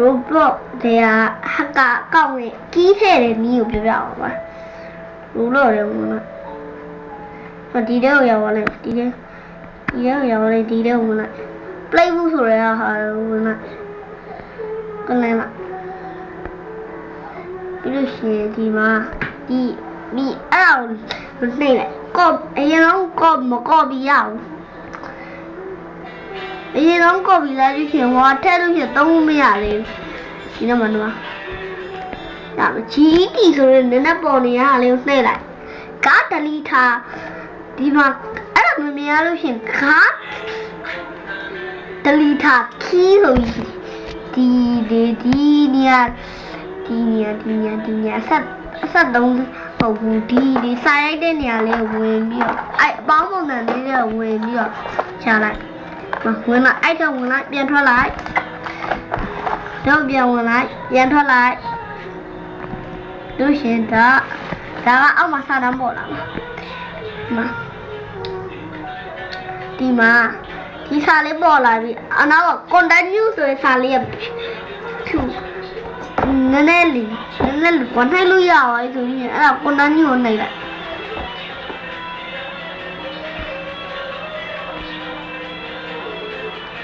Roblox တွေကဟက်ကာအကောင့်နဲ့ကြီးထည့်တဲ့နည်းကိုပြောပြအောင်ပါ Roblox တွေဝင်လာဒီတဲ့ကိုရောက်လာလိုက်ဒီတဲ့ကိုရောက်လာဒီတဲ့ကိုဝင်လာ Playbook ဆိုရဲဟာဝင်လာကနေလာပြီးလို့ရှိရင်ဒီမှာဒီအဲ့ဒါကိုနှိမ့်လိုက်ကော့အရင်ဆုံးကော့မကော့ပြီးရအောင်အရင်ဆုံးကော့ပြီးလိုက်လို့ရှိရင်ဟိုထည့်လို့ရှိရင်သုံးမရလေဒီနေ့မှတော့ဒါမှ GT ဆိုရင်နည်းနည်းပေါ်နေရလေးကိုနှိမ့်လိုက်ကား delete ထားဒီမှာအဲ့ဒါမမြင်ရလို့ရှိရင်ကား delete ထား key ဆိုပြီးဒီနေရာဆက်သုံးပုံဘူးဒီစာရိုက်တဲ့နေရာလေးကိုဝင်ပြီးတော့အဲ့အပေါင်းပုံစံလေးတွေဝင်ပြီးတော့ချလိုက်ဝင်လိုက်အဲ့တော့ဝင်လိုက်ပြန်ထွက်လိုက်တော့ပြန်ဝင်လိုက်ပြန်ထွက်လိုက်လို့ရှင်ဒါကအောက်မှာစာတမ်းပေါ်လာမှာဒီစာလေးပေါ်လာပြီအနောက်က continue ဆိုတဲ့စာလေးကဖြူနည်းနည်းလေးကိုနှိုက်လို့ရအောင်ဆိုရင်အဲ့ဒါ continue ကိုနှိုက်လိုက်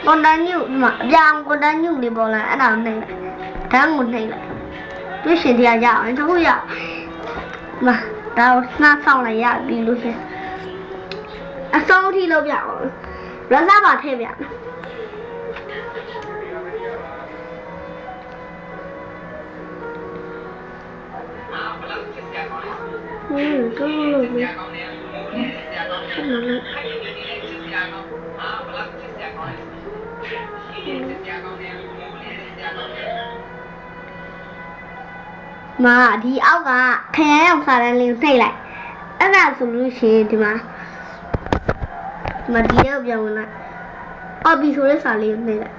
continue ဒီမှာအပြောင်း continue လေးပေါ်လာအဲ့ဒါကိုနှိုက်လိုက်ဓာတ်ကိုနှိုက်လိုက်တွေ့ရှင်တရားရအောင်တခုရမှာဒါကိုနှားဆောင်လိုက်ရပြီလို့ရှင်အဆုံးထိလုပ်ပြအောင်ရစားပါထည့်ပြမာဒီအောက်ကခရမ်းအောင်စာတန်းလေးကိုနှိပ်လိုက်အဲ့ဒါဆိုလို့ရှိရင်ဒီမှာဒီတော့ပြောင်းဝင်လိုက် copy ဆိုတဲ့စာလေးကိုနှိပ်လိုက်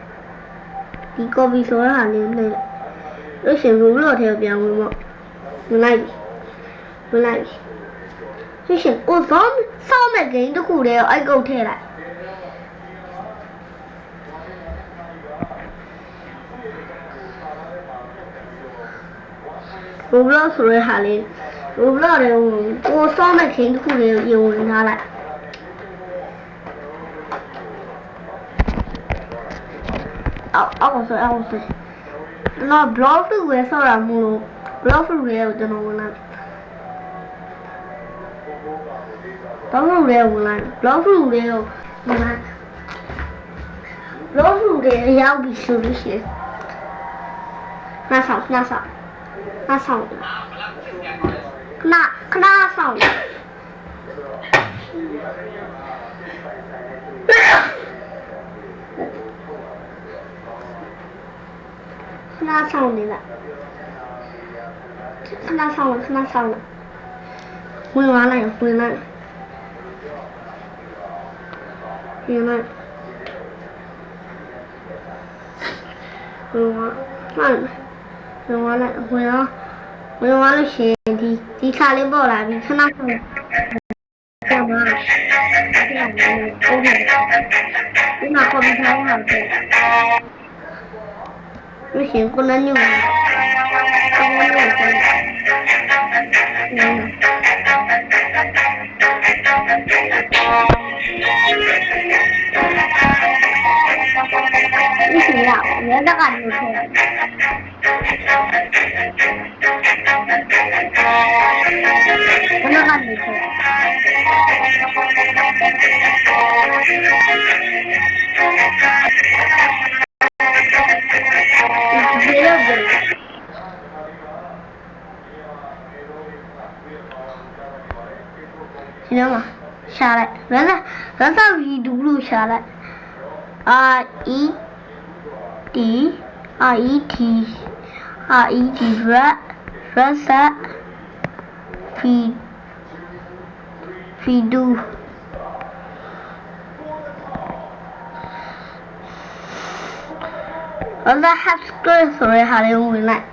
ဒီ copy ဆိုတဲ့ဟာလေးကိုနှိပ်လိုက်လို့ရှင် Roblox ထဲကိုပြောင်းဝင်ပေါ့ဝင်လိုက်လို့ရှင်ကိုစောမဲ့ game တစ်ခုတည်းကိုအဲ့ကုတ်ထည့်လိုက်Roblox ဆိုတဲ့ဟာလေး Roblox တွေကိုစောမဲ့ game တစ်ခုတည်းကိုရုံဝင်ထားလိုက်အောက်ဆိုတော့ blog တွေဝယ်ဆော့တာမို့လို့ blog တွေကိုကျွန်တော်ဝင်လိုက် blog တွေကိုဝင်လိုက် blog တွေကိုဝင်လိုက် blog တွေရောက်ပြီဆိုလို့ရှိရင်နှာဆောင်ခဏဆောင်ခဏဆောင်ခဏဆောင်နေလားခဏဆောင်ဝင်လာလိုက်ဝင်လာလို့ရှိရင်ဒီခါလေးပေါ်လာပြီခဏဆောင်ကမှာဒီမှာကွန်ပျူတာဟောက်တယ်လို့ရှိရင်ကိုလည်းညွန့်ဒီစီရအောင်လည်းတော့ကနေထည့်လိုက်ဘယ်ကနေထည့်ဒီမှာရှာလိုက်ရသဗီဒူလို့ရှာလိုက် RED Rasa Fidu Allah subscribe ဆိုရဟာလေးဝင်လိုက်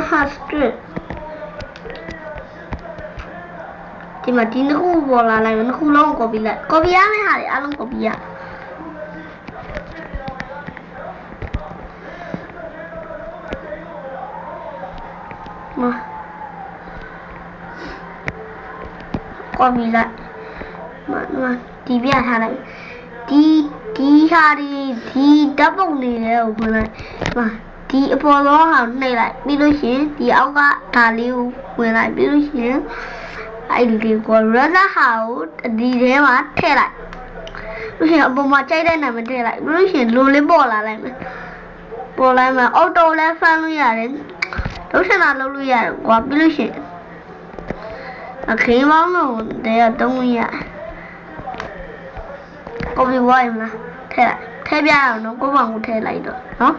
subscribe ဒီမှာဒီနှစ်ခုပေါ်လာလိုက်မယ်နှစ်ခုလုံး copy လိုက် copy ရမယ့်ဟာတွေအားလုံး copy ရမ copy လိုက်မဒီပြထားလိုက်ဒီဟာဒီဓာတ်ပုံတွေလည်းကိုဝင်လိုက်ဒီအပေါ်လောဟာနှိပ်လိုက်ပြီးလို့ရှိရင်ဒီအောက်ကဒါလေးကိုဝင်လိုက်ပြီးလို့ရှိရင်အဲ့ဒီကို razor ဟာကိုဒီထဲမှာထည့်လိုက်လို့ရှိရင်အပေါ်မှာကြိုက်တဲ့နာမည်ထည့်လိုက်ပြီးလို့ရှိရင်လိုလေးပေါ်လာလိုက်မယ်ပေါ်လိုက်မှာ auto လည်းဖမ်းလို့ရတယ်လုံးချင်တာလုပ်လို့ရတယ်ကွာပြီးလို့ရှိရင်အခင်းပေါင်းလို့တရားတုံးလို့ရcopy ဝိုင်းမလားထည့်ပြအောင်နော်ကိုယ့်ဘောင်ကိုထည့်လိုက်တော့နော်